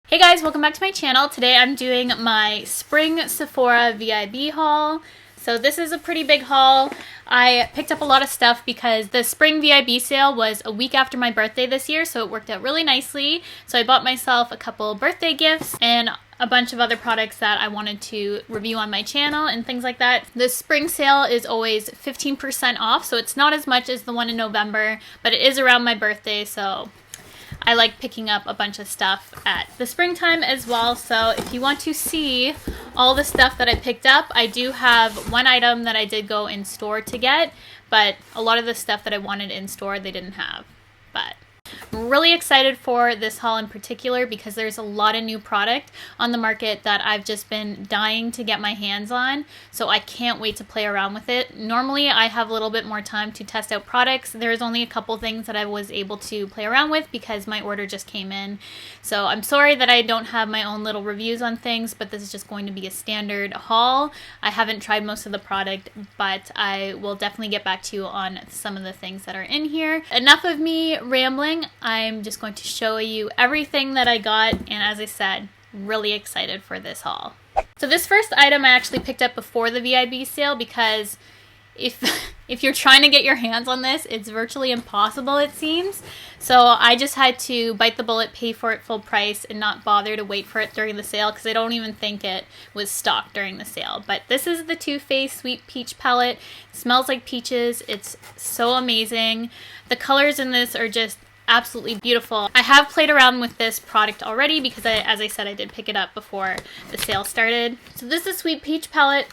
Hey guys, welcome back to my channel. Today I'm doing my spring Sephora VIB haul. So this is a pretty big haul. I picked up a lot of stuff because the spring VIB sale was a week after my birthday this year, so it worked out really nicely. So I bought myself a couple birthday gifts and a bunch of other products that I wanted to review on my channel and things like that. The spring sale is always 15% off, so it's not as much as the one in November, but it is around my birthday, so I like picking up a bunch of stuff at the springtime as well. So if you want to see all the stuff that I picked up, I do have one item that I did go in store to get, but a lot of the stuff that I wanted in store they didn't have. But I'm really excited for this haul in particular because there's a lot of new product on the market that I've just been dying to get my hands on, so I can't wait to play around with it. Normally I have a little bit more time to test out products. There's only a couple things that I was able to play around with because my order just came in, so I'm sorry that I don't have my own little reviews on things, but this is just going to be a standard haul. I haven't tried most of the product, but I will definitely get back to you on some of the things that are in here. Enough of me rambling. I'm just going to show you everything that I got, and as I said, really excited for this haul. So this first item I actually picked up before the VIB sale because if you're trying to get your hands on this, it's virtually impossible, it seems. So I just had to bite the bullet, pay for it full price, and not bother to wait for it during the sale because I don't even think it was stocked during the sale. But this is the Too Faced Sweet Peach Palette. It smells like peaches. It's so amazing. The colors in this are just absolutely beautiful. I have played around with this product already because as I said, I did pick it up before the sale started. So this is Sweet Peach Palette.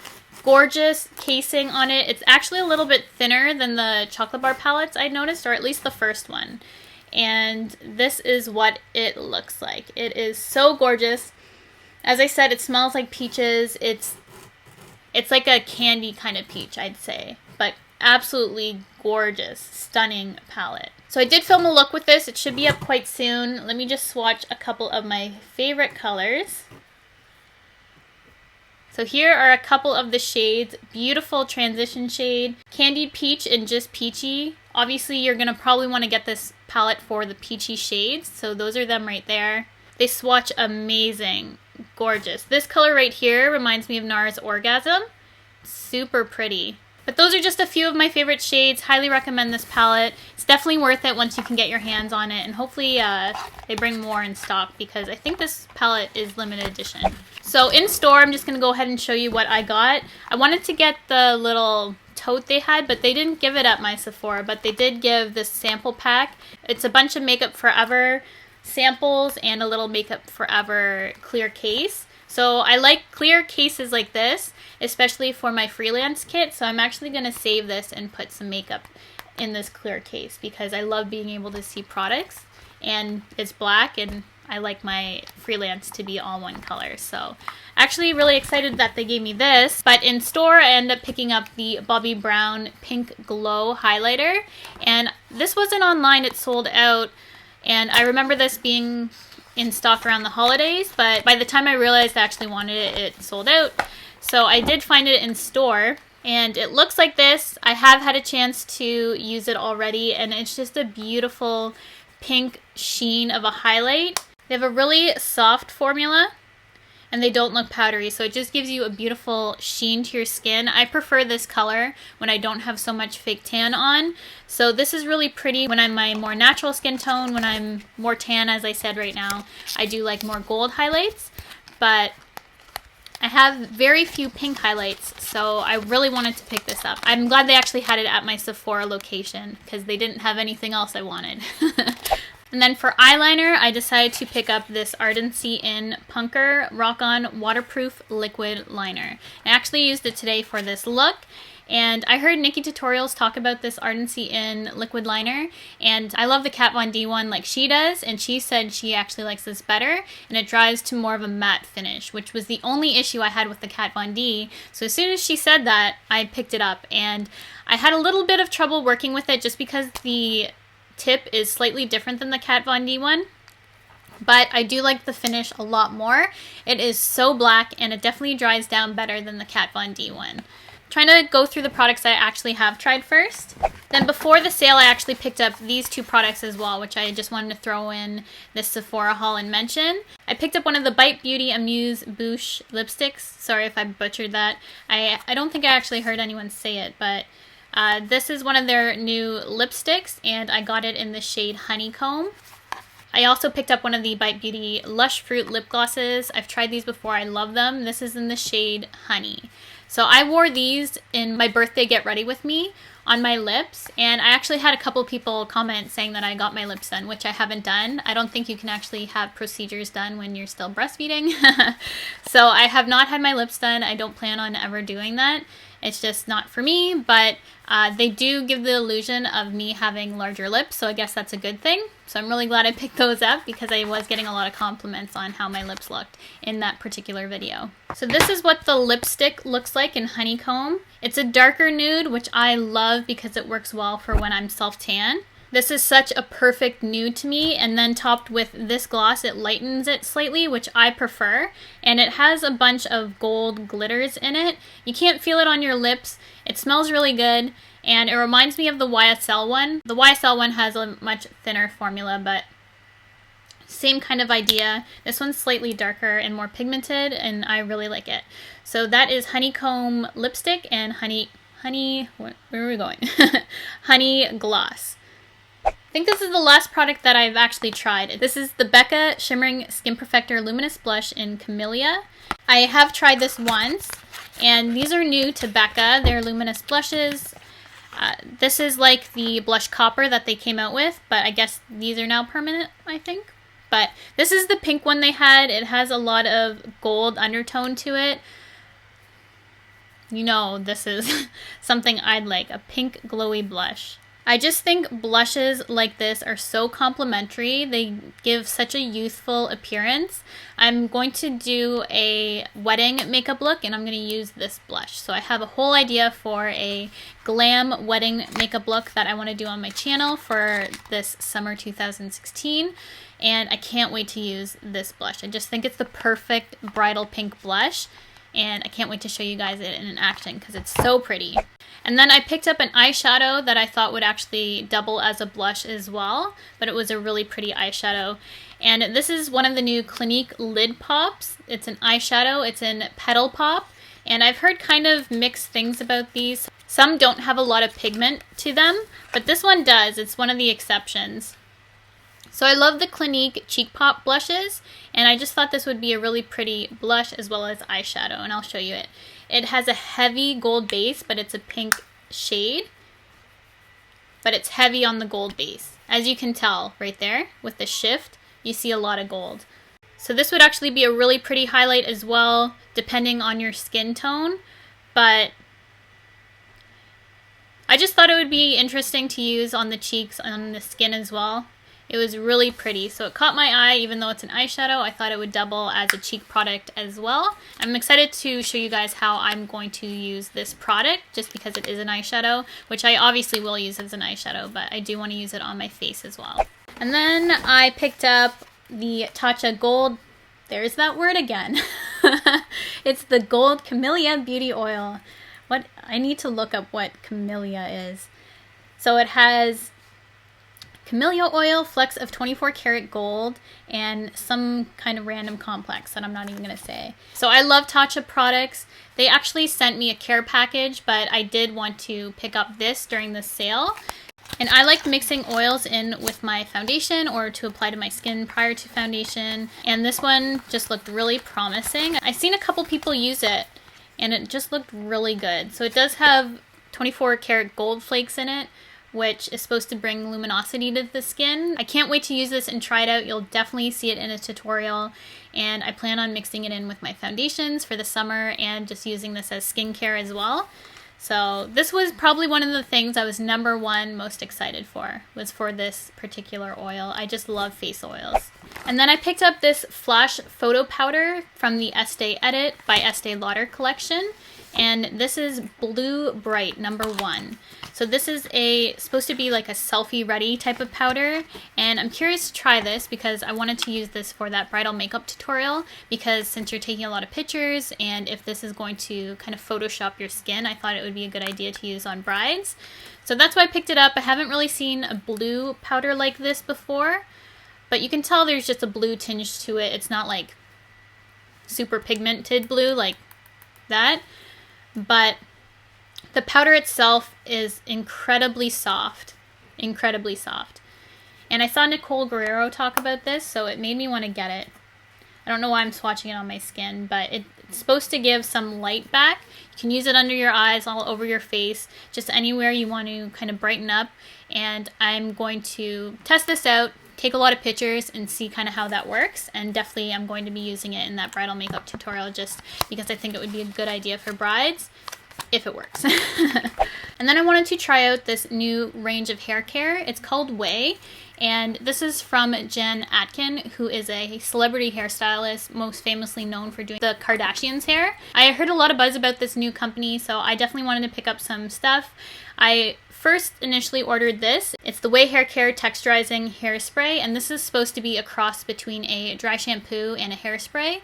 Gorgeous casing on it. It's actually a little bit thinner than the chocolate bar palettes I noticed, or at least the first one. And this is what it looks like. It is so gorgeous. As I said, it smells like peaches. It's like a candy kind of peach, I'd say, but absolutely gorgeous, stunning palette. So I did film a look with this. It should be up quite soon. Let me just swatch a couple of my favorite colors. So here are a couple of the shades. Beautiful transition shade. Candied Peach and Just Peachy. Obviously you're going to probably want to get this palette for the peachy shades. So those are them right there. They swatch amazing. Gorgeous. This color right here reminds me of NARS Orgasm. Super pretty. But those are just a few of my favorite shades. Highly recommend this palette. It's definitely worth it once you can get your hands on it. And hopefully they bring more in stock because I think this palette is limited edition. So in store, I'm just going to go ahead and show you what I got. I wanted to get the little tote they had, but they didn't give it at my Sephora. But they did give this sample pack. It's a bunch of Makeup Forever samples and a little Makeup Forever clear case. So I like clear cases like this, especially for my freelance kit. So I'm actually going to save this and put some makeup in this clear case because I love being able to see products, and it's black and I like my freelance to be all one color. So actually really excited that they gave me this. But in store I ended up picking up the Bobbi Brown Pink Glow highlighter, and this wasn't online, it sold out, and I remember this being in stock around the holidays, but by the time I realized I actually wanted it, it sold out. So I did find it in store, and it looks like this. I have had a chance to use it already, and it's just a beautiful pink sheen of a highlight. They have a really soft formula, and they don't look powdery, so it just gives you a beautiful sheen to your skin. I prefer this color when I don't have so much fake tan on. So this is really pretty when I'm my more natural skin tone. When I'm more tan, as I said right now, I do like more gold highlights. But I have very few pink highlights, so I really wanted to pick this up. I'm glad they actually had it at my Sephora location because they didn't have anything else I wanted. And then for eyeliner, I decided to pick up this Ardency in Punker Rock On Waterproof Liquid Liner. I actually used it today for this look, and I heard Nikki Tutorials talk about this Ardency in Liquid Liner, and I love the Kat Von D one like she does, and she said she actually likes this better, and it dries to more of a matte finish, which was the only issue I had with the Kat Von D. So as soon as she said that, I picked it up, and I had a little bit of trouble working with it just because the tip is slightly different than the Kat Von D one, but I do like the finish a lot more. It is so black, and it definitely dries down better than the Kat Von D one. trying to go through the products I actually have tried first. Then before the sale, I actually picked up these two products as well, which I just wanted to throw in this Sephora haul and mention. I picked up one of the Bite Beauty Amuse Bouche lipsticks. Sorry if I butchered that. I don't think I actually heard anyone say it, but this is one of their new lipsticks, and I got it in the shade Honeycomb. I also picked up one of the Bite Beauty Lush Fruit lip glosses. I've tried these before. I love them. This is in the shade Honey. So I wore these in my birthday get ready with me on my lips, and I actually had a couple people comment saying that I got my lips done, which I haven't done. I don't think you can actually have procedures done when you're still breastfeeding. So I have not had my lips done. I don't plan on ever doing that. It's just not for me, but they do give the illusion of me having larger lips, so I guess that's a good thing. So I'm really glad I picked those up because I was getting a lot of compliments on how my lips looked in that particular video. So this is what the lipstick looks like in Honeycomb. It's a darker nude, which I love because it works well for when I'm self-tan. This is such a perfect nude to me, and then topped with this gloss, it lightens it slightly, which I prefer, and it has a bunch of gold glitters in it. You can't feel it on your lips. It smells really good, and it reminds me of the YSL one. The YSL one has a much thinner formula, but same kind of idea. This one's slightly darker and more pigmented, and I really like it. So that is Honeycomb lipstick and where are we going? Honey gloss. I think this is the last product that I've actually tried. This is the Becca Shimmering Skin Perfector Luminous Blush in Camellia. I have tried this once, and these are new to Becca. They're luminous blushes. This is like the blush copper that they came out with, but I guess these are now permanent, I think. But this is the pink one they had. It has a lot of gold undertone to it. You know, this is something I'd like, a pink glowy blush. I just think blushes like this are so complimentary. They give such a youthful appearance. I'm going to do a wedding makeup look, and I'm going to use this blush. So I have a whole idea for a glam wedding makeup look that I want to do on my channel for this summer 2016. And I can't wait to use this blush. I just think it's the perfect bridal pink blush, and I can't wait to show you guys it in action because it's so pretty. And then I picked up an eyeshadow that I thought would actually double as a blush as well, but it was a really pretty eyeshadow. And this is one of the new Clinique lid pops. It's an eyeshadow. It's in Petal Pop, and I've heard kind of mixed things about these. Some don't have a lot of pigment to them, but this one does. It's one of the exceptions. So I love the Clinique Cheek Pop blushes, and I just thought this would be a really pretty blush as well as eyeshadow, and I'll show you it. It has a heavy gold base, but it's a pink shade, but it's heavy on the gold base. As you can tell right there with the shift, you see a lot of gold. So this would actually be a really pretty highlight as well, depending on your skin tone, but I just thought it would be interesting to use on the cheeks and on the skin as well. It was really pretty, so it caught my eye. Even though it's an eyeshadow, I thought it would double as a cheek product as well. I'm excited to show you guys how I'm going to use this product, just because it is an eyeshadow, which I obviously will use as an eyeshadow, but I do want to use it on my face as well. And then I picked up the Tatcha Gold, there's that word again. It's the Gold Camellia Beauty Oil. I need to look up what Camellia is. So it has camellia oil, flecks of 24 karat gold, and some kind of random complex that I'm not even going to say. So I love Tatcha products. They actually sent me a care package, but I did want to pick up this during the sale. And I like mixing oils in with my foundation or to apply to my skin prior to foundation. And this one just looked really promising. I've seen a couple people use it, and it just looked really good. So it does have 24 karat gold flakes in it, which is supposed to bring luminosity to the skin. I can't wait to use this and try it out. You'll definitely see it in a tutorial, and I plan on mixing it in with my foundations for the summer and just using this as skincare as well. So this was probably one of the things I was #1 most excited for, was for this particular oil. I just love face oils. And then I picked up this Flash Photo Powder from the Estee Edit by Estee Lauder collection. and this is Blue Bright number 1. So this is supposed to be like a selfie ready type of powder, and I'm curious to try this because I wanted to use this for that bridal makeup tutorial, because since you're taking a lot of pictures and if this is going to kind of Photoshop your skin, I thought it would be a good idea to use on brides. So that's why I picked it up. I haven't really seen a blue powder like this before, but you can tell there's just a blue tinge to it. It's not like super pigmented blue like that, but the powder itself is incredibly soft, incredibly soft. And I saw Nicole Guerrero talk about this, so it made me want to get it. I don't know why I'm swatching it on my skin, but it's supposed to give some light back. You can use it under your eyes, all over your face, just anywhere you want to kind of brighten up. And I'm going to test this out, take a lot of pictures, and see kind of how that works. And definitely I'm going to be using it in that bridal makeup tutorial just because I think it would be a good idea for brides, if it works. And then I wanted to try out this new range of hair care. It's called OUAI, and this is from Jen Atkin, who is a celebrity hairstylist, most famously known for doing the Kardashians' hair. I heard a lot of buzz about this new company, so I definitely wanted to pick up some stuff. I first initially ordered this. It's the OUAI Hair Care Texturizing Hairspray, and this is supposed to be a cross between a dry shampoo and a hairspray.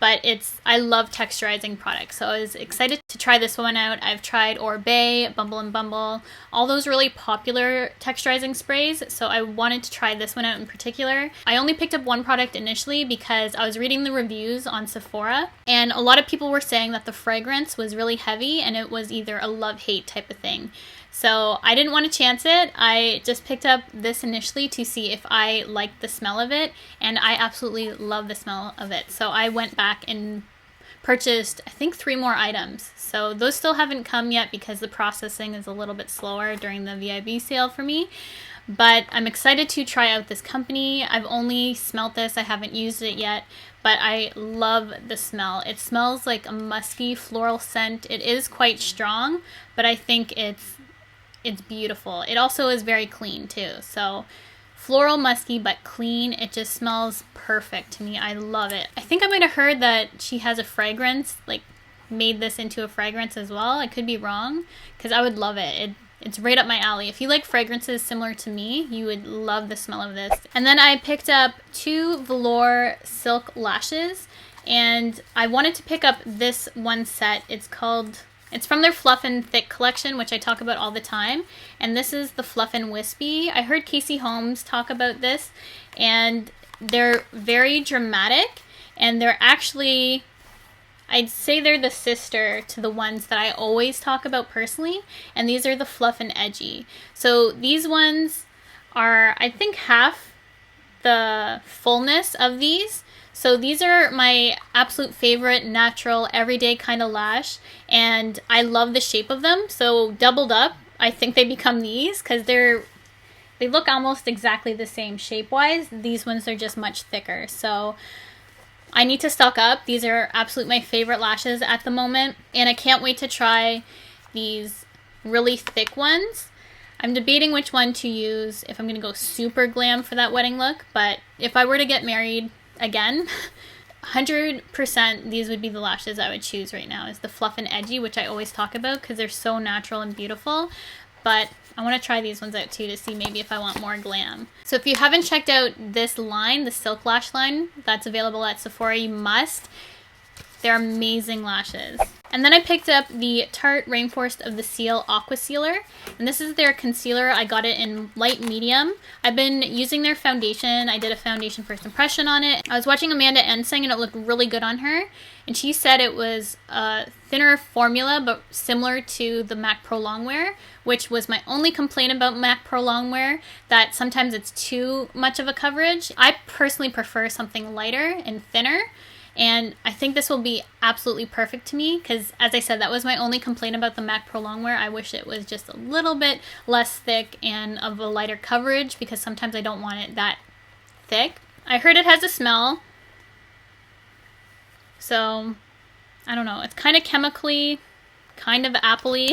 But I love texturizing products, so I was excited to try this one out. I've tried Oribe, Bumble and Bumble, all those really popular texturizing sprays, so I wanted to try this one out in particular. I only picked up one product initially because I was reading the reviews on Sephora, and a lot of people were saying that the fragrance was really heavy and it was either a love-hate type of thing. So I didn't want to chance it. I just picked up this initially to see if I liked the smell of it, and I absolutely love the smell of it. So I went back and purchased, I think, 3 more items. So those still haven't come yet because the processing is a little bit slower during the VIB sale for me. But I'm excited to try out this company. I've only smelt this, I haven't used it yet, but I love the smell. It smells like a musky floral scent. It is quite strong, but I think it's beautiful. It also is very clean too. So floral, musky, but clean. It just smells perfect to me. I love it. I think I might have heard that she has a fragrance, like made this into a fragrance as well. I could be wrong, because I would love it. It's right up my alley. If you like fragrances similar to me, you would love the smell of this. And then I picked up 2 Velour silk lashes, and I wanted to pick up this one set. It's from their Fluff N Thick collection, which I talk about all the time. And this is the Fluff N Wispy. I heard Casey Holmes talk about this, and they're very dramatic, and they're actually, I'd say they're the sister to the ones that I always talk about personally, and these are the Fluff N Edgy. So these ones are, I think, half the fullness of these. So these are my absolute favorite natural everyday kind of lash, and I love the shape of them. So doubled up, I think they become these, because they look almost exactly the same shape-wise. These ones are just much thicker. So I need to stock up. These are absolutely my favorite lashes at the moment, and I can't wait to try these really thick ones. I'm debating which one to use, if I'm going to go super glam for that wedding look, but if I were to get married again, 100% these would be the lashes I would choose right now, is the Fluff N Edgy, which I always talk about because they're so natural and beautiful. But I want to try these ones out too to see maybe if I want more glam. So if you haven't checked out this line, the Silk Lash line, that's available at Sephora, you must. They're amazing lashes. And then I picked up the Tarte Rainforest of the Seal Aqua Sealer. And this is their concealer. I got it in light medium. I've been using their foundation. I did a foundation first impression on it. I was watching Amanda Ensing and it looked really good on her. And she said it was a thinner formula, but similar to the MAC Pro Longwear, which was my only complaint about MAC Pro Longwear, that sometimes it's too much of a coverage. I personally prefer something lighter and thinner. And I think this will be absolutely perfect to me because, as I said, that was my only complaint about the MAC Pro Longwear. I wish it was just a little bit less thick and of a lighter coverage because sometimes I don't want it that thick. I heard it has a smell. So, I don't know. It's kind of chemically, kind of apple-y.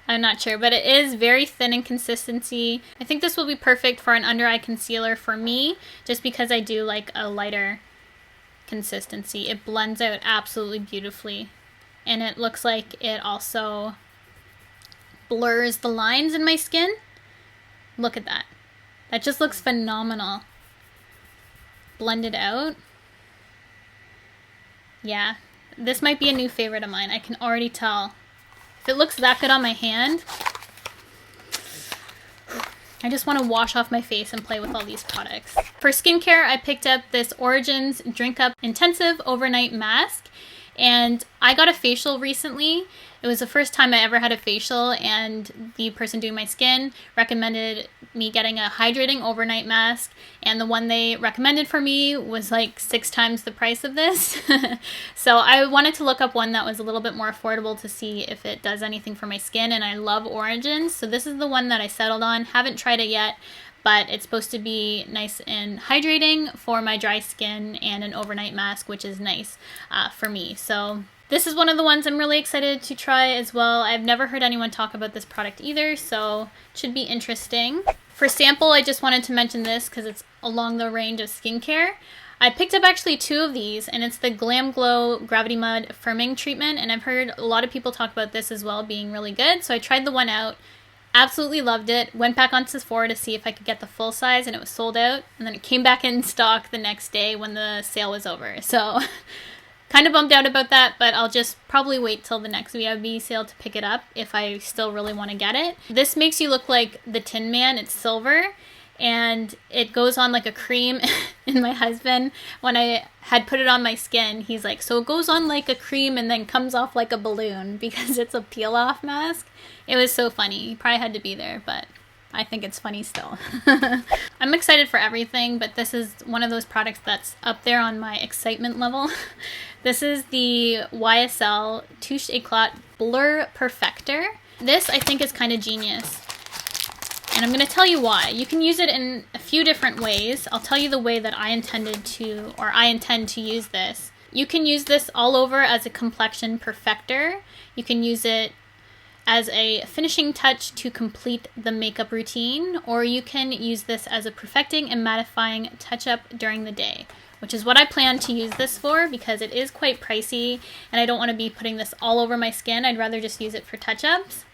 I'm not sure, but it is very thin in consistency. I think this will be perfect for an under-eye concealer for me just because I do like a lighter consistency. It blends out absolutely beautifully. and it looks like it also blurs the lines in my skin. Look at that. That just looks phenomenal. Blended out. Yeah, this might be a new favorite of mine. I can already tell. If it looks that good on my hand, I just want to wash off my face and play with all these products. For skincare, I picked up this Origins Drink Up Intensive Overnight Mask. And I got a facial recently. It was the first time I ever had a facial, and the person doing my skin recommended me getting a hydrating overnight mask, and the one they recommended for me was like 6 times the price of this. So I wanted to look up one that was a little bit more affordable to see if it does anything for my skin, and I love Origins, so this is the one that I settled on. Haven't tried it yet, but it's supposed to be nice and hydrating for my dry skin, and an overnight mask, which is nice for me. So this is one of the ones I'm really excited to try as well. I've never heard anyone talk about this product either, so it should be interesting. For sample, I just wanted to mention this because it's along the range of skincare. I picked up actually 2 of these, and it's the Glam Glow Gravity Mud Firming Treatment, and I've heard a lot of people talk about this as well being really good, so I tried the one out. Absolutely loved it. Went back on Sephora to see if I could get the full size, and it was sold out, and then it came back in stock the next day when the sale was over. So kind of bummed out about that, but I'll just probably wait till the next VIB sale to pick it up if I still really want to get it. This makes you look like the Tin Man. It's silver, and it goes on like a cream. And my husband, when I had put it on my skin, he's like, so it goes on like a cream and then comes off like a balloon because it's a peel-off mask. It was so funny. He probably had to be there, but I think it's funny still. I'm excited for everything, but this is one of those products that's up there on my excitement level. This is the YSL Touche Eclat Blur Perfector. This I think is kind of genius. And I'm going to tell you why. You can use it in a few different ways. I'll tell you the way that I intend to use this. You can use this all over as a complexion perfector. You can use it as a finishing touch to complete the makeup routine, or you can use this as a perfecting and mattifying touch-up during the day, which is what I plan to use this for because it is quite pricey and I don't want to be putting this all over my skin. I'd rather just use it for touch-ups.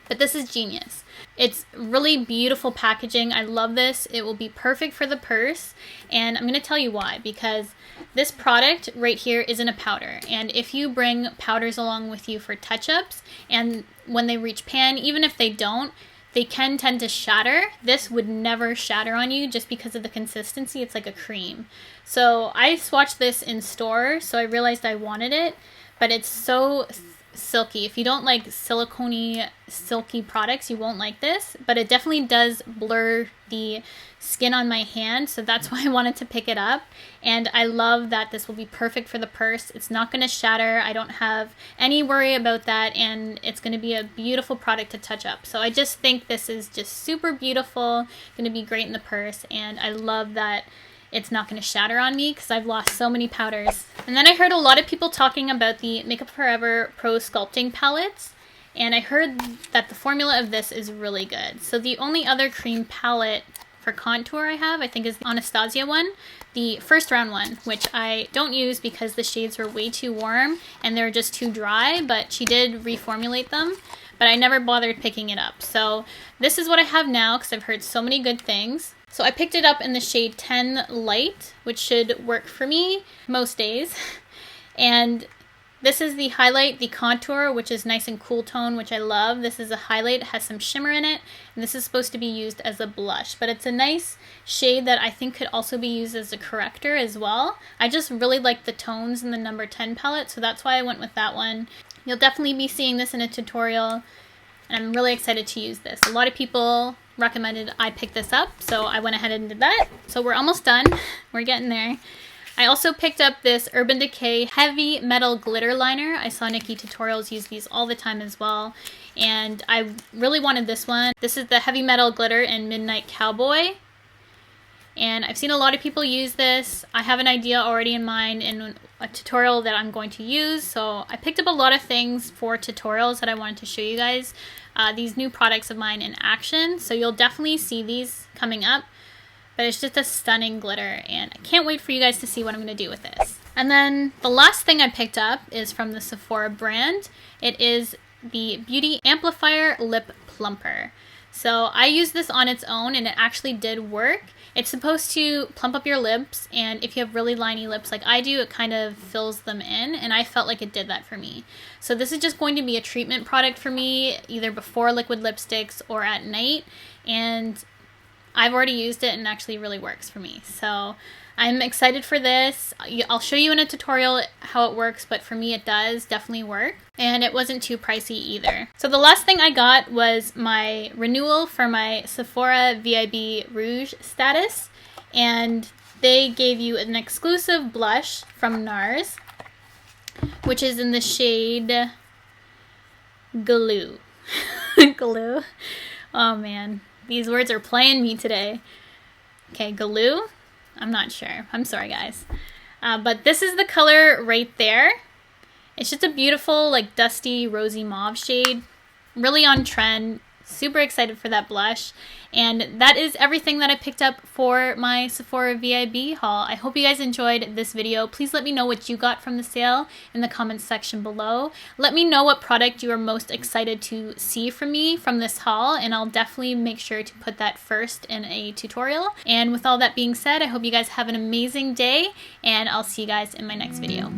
But this is genius. It's really beautiful packaging. I love this. It will be perfect for the purse, and I'm going to tell you why. Because this product right here isn't a powder, and if you bring powders along with you for touch-ups, and when they reach pan, even if they don't, they can tend to shatter. This would never shatter on you just because of the consistency. It's like a cream. So I swatched this in store, so I realized I wanted it, but it's so silky. If you don't like silicone-y, silky products, you won't like this, but it definitely does blur the skin on my hand, so that's why I wanted to pick it up. And I love that this will be perfect for the purse. It's not going to shatter. I don't have any worry about that, and it's going to be a beautiful product to touch up. So I just think this is just super beautiful, going to be great in the purse, and I love that it's not going to shatter on me because I've lost so many powders. And then I heard a lot of people talking about the Makeup Forever Pro Sculpting palettes, and I heard that the formula of this is really good. So the only other cream palette for contour I have, I think, is the Anastasia one, the first round one, which I don't use because the shades were way too warm and they're just too dry, but she did reformulate them, but I never bothered picking it up. So this is what I have now because I've heard so many good things. So I picked it up in the shade 10 Light, which should work for me most days. And this is the highlight, the contour, which is nice and cool tone, which I love. This is a highlight, it has some shimmer in it, and this is supposed to be used as a blush. But it's a nice shade that I think could also be used as a corrector as well. I just really like the tones in the number 10 palette, so that's why I went with that one. You'll definitely be seeing this in a tutorial, and I'm really excited to use this. A lot of people recommended I pick this up, so I went ahead and did that. So we're almost done. We're getting there. I also picked up this Urban Decay Heavy Metal Glitter Liner. I saw Nikki tutorials use these all the time as well, and I really wanted this one. This is the Heavy Metal Glitter in Midnight Cowboy, and I've seen a lot of people use this. I have an idea already in mind in a tutorial that I'm going to use, so I picked up a lot of things for tutorials that I wanted to show you guys. These new products of mine in action, so you'll definitely see these coming up, but it's just a stunning glitter, and I can't wait for you guys to see what I'm going to do with this. And then the last thing I picked up is from the Sephora brand. It is the Beauty Amplifier Lip Plumper. So I used this on its own and it actually did work. It's supposed to plump up your lips, and if you have really liney lips like I do, it kind of fills them in, and I felt like it did that for me. So this is just going to be a treatment product for me, either before liquid lipsticks or at night, and I've already used it and it actually really works for me. So I'm excited for this. I'll show you in a tutorial how it works, but for me it does definitely work. And it wasn't too pricey either. So the last thing I got was my Renewal for my Sephora VIB Rouge status. And they gave you an exclusive blush from NARS, which is in the shade Goulue. Goulue. Oh man, these words are playing me today. Okay, Goulue. I'm not sure. I'm sorry, guys. But this is the color right there. It's just a beautiful, like, dusty, rosy mauve shade. Really on trend. Super excited for that blush. And that is everything that I picked up for my Sephora VIB haul. I hope you guys enjoyed this video. Please let me know what you got from the sale in the comments section below. Let me know what product you are most excited to see from me from this haul, and I'll definitely make sure to put that first in a tutorial. And with all that being said, I hope you guys have an amazing day, and I'll see you guys in my next video.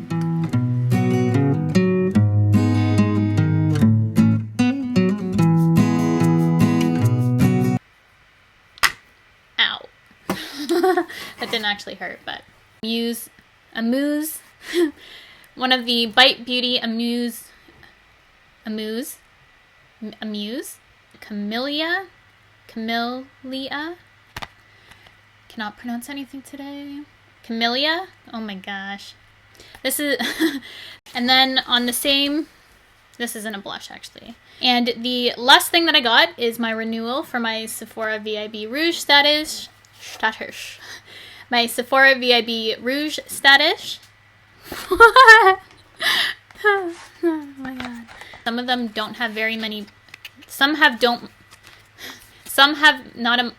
That didn't actually hurt, but Amuse, one of the Bite Beauty Amuse, Camellia, cannot pronounce anything today, Camellia, oh my gosh, this is, and then on the same, this isn't a blush actually, and the last thing that I got is my Renewal for my Sephora VIB Rouge status. My Sephora VIB Rouge status. Oh my god. Some of them don't have very many. Some have not a.